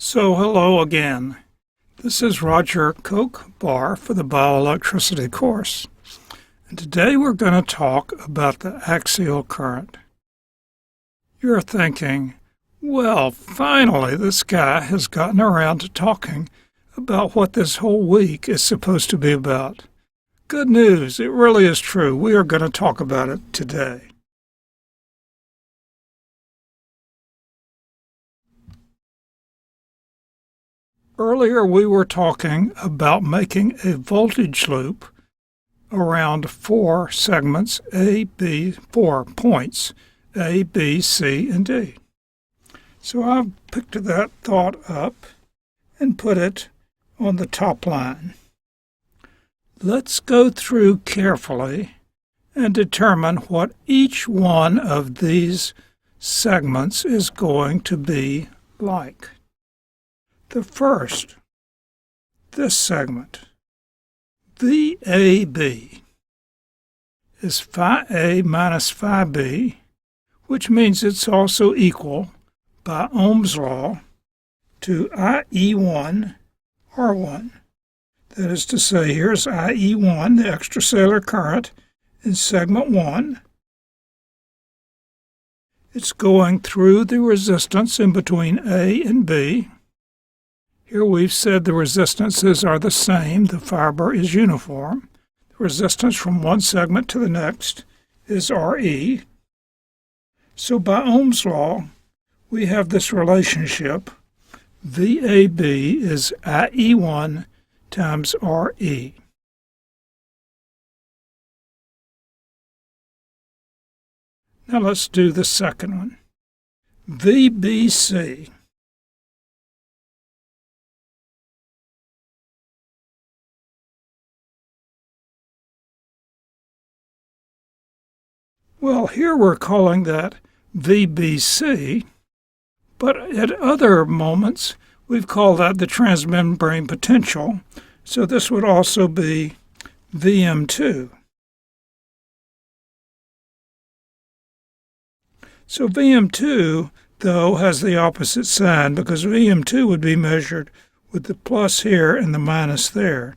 So hello again. This is Roger Koch-Barr for the Bioelectricity course. And today we're going to talk about the axial current. You're thinking, well, finally this guy has gotten around to talking about what this whole week is supposed to be about. Good news, it really is true. We are going to talk about it today. Earlier we were talking about making a voltage loop around four segments four points, A, B, C, and D. So I've picked that thought up and put it on the top line. Let's go through carefully and determine what each one of these segments is going to be like. The first, this segment, VAB, is phi A minus phi B, which means it's also equal, by Ohm's law, to IE1 R1. That is to say, here's IE1, the extracellular current, in segment 1. It's going through the resistance in between A and B. Here we've said the resistances are the same, the fiber is uniform. The resistance from one segment to the next is RE. So by Ohm's law, we have this relationship, VAB is IE1 times RE. Now let's do the second one, VBC. Well, here we're calling that VBC, but at other moments we've called that the transmembrane potential, so this would also be VM2. So VM2, though, has the opposite sign because VM2 would be measured with the plus here and the minus there.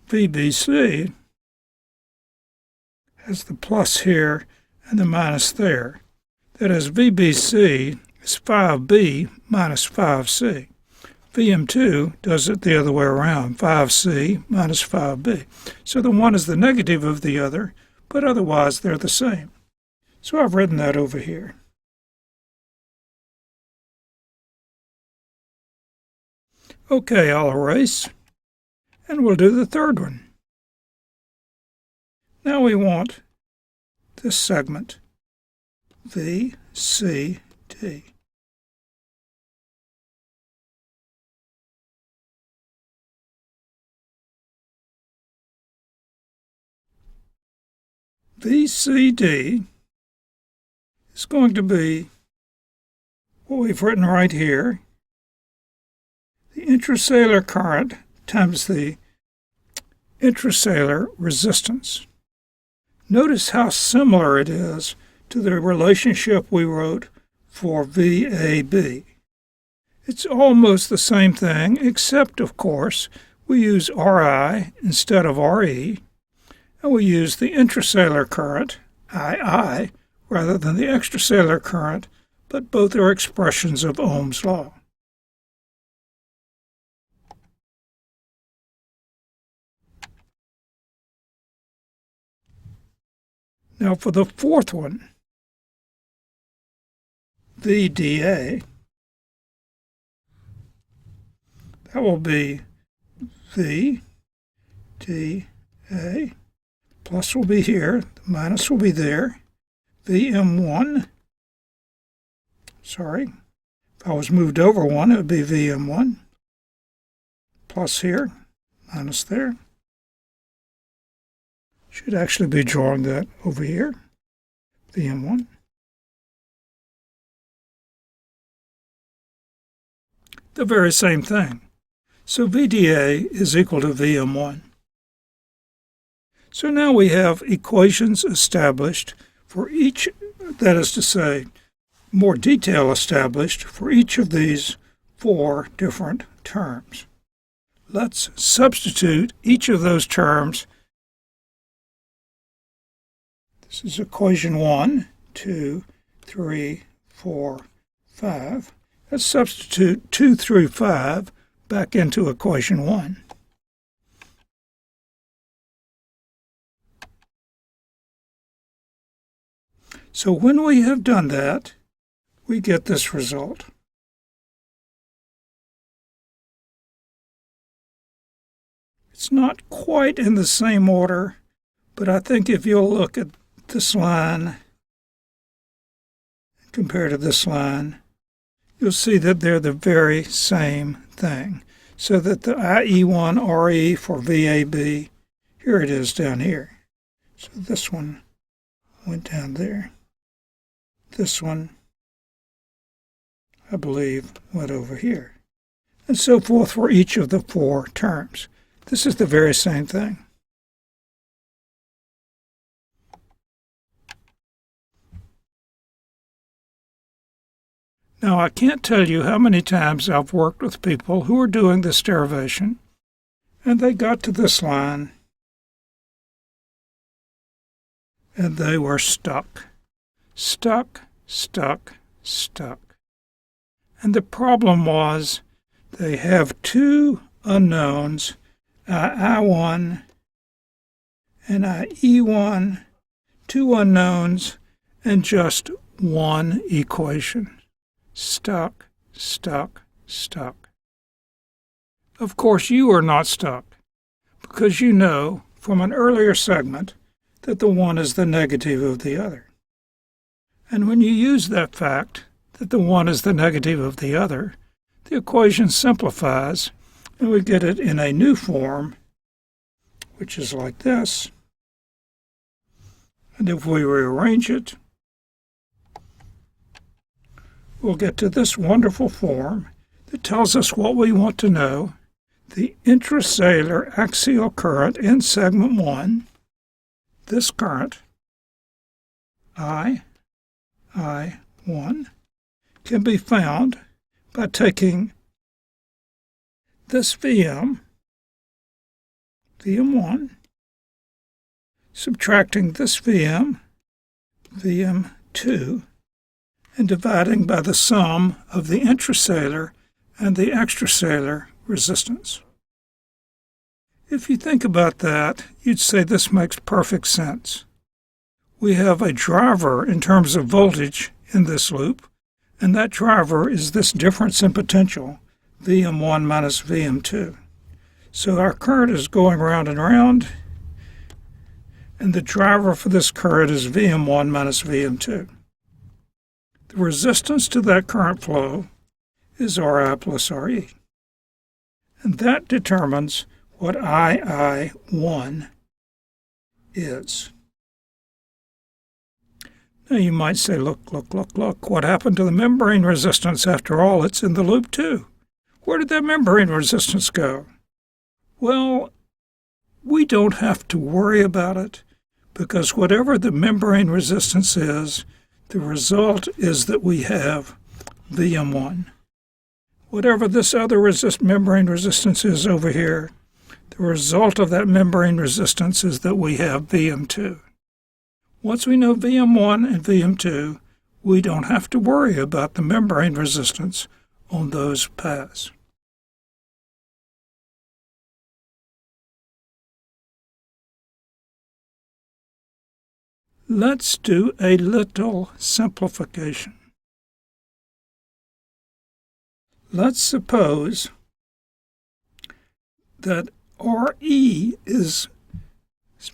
VBC has the plus here and the minus there. That is, VBC is 5B minus 5C. VM2 does it the other way around, 5C minus 5B. So the one is the negative of the other, but otherwise they're the same. So I've written that over here. Okay, I'll erase, and we'll do the third one. Now we want this segment, VCD. VCD is going to be what we've written right here, the intracellular current times the intracellular resistance. Notice how similar it is to the relationship we wrote for VAB. It's almost the same thing, except, of course, we use RI instead of RE, and we use the intracellular current, II, rather than the extracellular current, but both are expressions of Ohm's law. Now for the fourth one, VDA, that will be VDA, plus will be here, the minus will be there, VM1, sorry, if I was moved over one, it would be VM1, plus here, minus there. Should actually be drawing that over here, VM1. The very same thing. So VDA is equal to VM1. So now we have equations established for each, that is to say, more detail established for each of these 4 different terms. Let's substitute each of those terms. This is equation 1, 2, 3, 4, 5. Let's substitute 2 through 5 back into equation 1. So when we have done that, we get this result. It's not quite in the same order, but I think if you'll look at this line compared to this line, you'll see that they're the very same thing. So that the IE1 RE for VAB, here it is down here. So this one went down there. This one, I believe, went over here. And so forth for each of the 4 terms. This is the very same thing. Now, I can't tell you how many times I've worked with people who are doing this derivation, and they got to this line, and they were stuck. Stuck. And the problem was they have 2 unknowns, I1 and IE1, 2 unknowns, and just 1 equation. Stuck. Of course, you are not stuck, because you know from an earlier segment that the one is the negative of the other. And when you use that fact, that the one is the negative of the other, the equation simplifies, and we get it in a new form, which is like this. And if we rearrange it, we'll get to this wonderful form that tells us what we want to know: the intracellular axial current in segment 1, this current, I1, can be found by taking this VM, VM1, subtracting this VM, VM2, and dividing by the sum of the intracellular and the extracellular resistance. If you think about that, you'd say this makes perfect sense. We have a driver in terms of voltage in this loop, and that driver is this difference in potential, VM1 minus VM2. So our current is going round and round, and the driver for this current is VM1 minus VM2. The resistance to that current flow is Ri plus Re, and that determines what II1 is. Now you might say, look, what happened to the membrane resistance? After all, it's in the loop too. Where did that membrane resistance go? Well, we don't have to worry about it, because whatever the membrane resistance is, the result is that we have VM1. Whatever this other membrane resistance is over here, the result of that membrane resistance is that we have VM2. Once we know VM1 and VM2, we don't have to worry about the membrane resistance on those paths. Let's do a little simplification. Let's suppose that Re is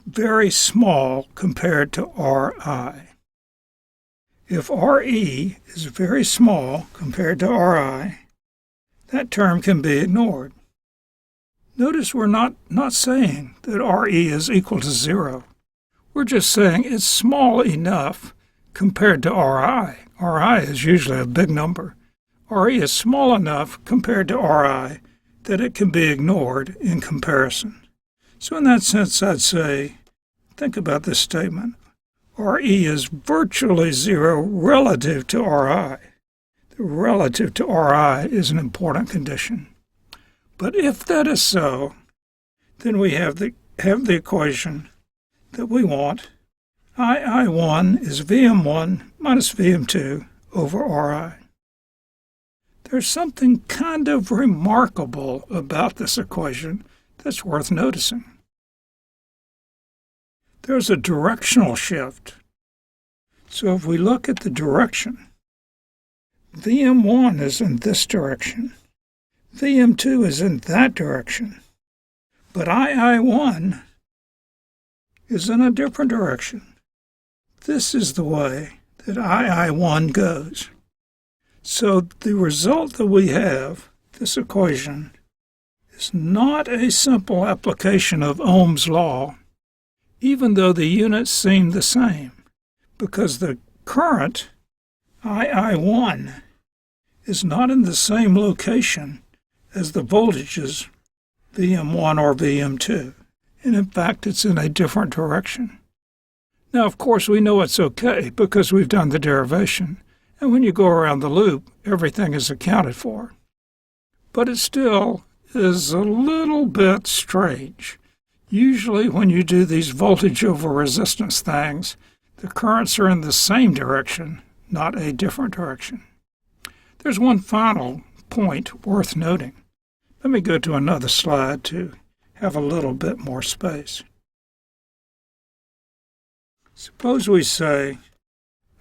very small compared to Ri. If Re is very small compared to Ri, that term can be ignored. Notice we're not saying that Re is equal to 0. We're just saying it's small enough compared to Ri. Ri is usually a big number. Re is small enough compared to Ri that it can be ignored in comparison. So in that sense, I'd say, think about this statement. Re is virtually 0 relative to Ri. relative to Ri is an important condition. But if that is so, then we have the equation that we want. II1 is Vm1 minus Vm2 over Ri. There's something kind of remarkable about this equation that's worth noticing. There's a directional shift. So if we look at the direction, Vm1 is in this direction, Vm2 is in that direction, but II1 is in a different direction. This is the way that II1 goes. So the result that we have, this equation, is not a simple application of Ohm's law, even though the units seem the same, because the current, II1, is not in the same location as the voltages, Vm1 or Vm2, and in fact it's in a different direction. Now, of course, we know it's okay because we've done the derivation, and when you go around the loop, everything is accounted for. But it still is a little bit strange. Usually when you do these voltage over resistance things, the currents are in the same direction, not a different direction. There's one final point worth noting. Let me go to another slide to have a little bit more space. Suppose we say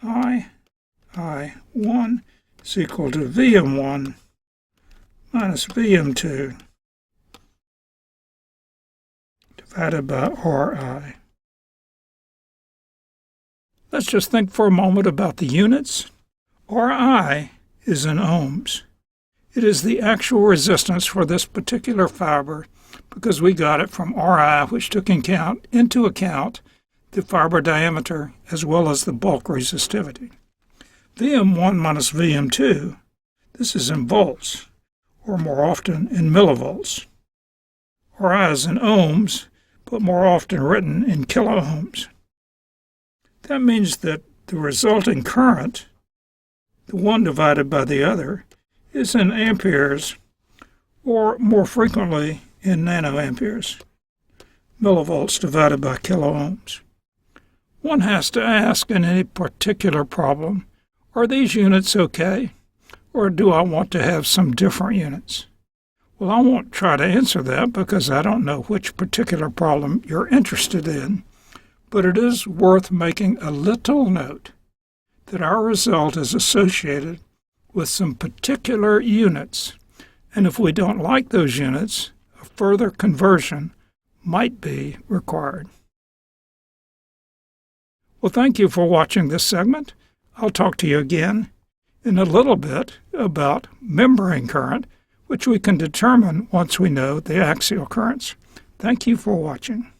II1 is equal to Vm1 minus Vm2 divided by Ri. Let's just think for a moment about the units. Ri is in ohms. It is the actual resistance for this particular fiber because we got it from Ri, which took into account the fiber diameter as well as the bulk resistivity. Vm1 minus Vm2, this is in volts, or more often in millivolts. Ri is in ohms, but more often written in kiloohms. That means that the resulting current, the one divided by the other, is in amperes, or more frequently in nanoamperes, millivolts divided by kiloohms. One has to ask in any particular problem, are these units okay, or do I want to have some different units? Well, I won't try to answer that because I don't know which particular problem you're interested in, but it is worth making a little note that our result is associated with some particular units, and if we don't like those units, a further conversion might be required. Well, thank you for watching this segment. I'll talk to you again in a little bit about membrane current, which we can determine once we know the axial currents. Thank you for watching.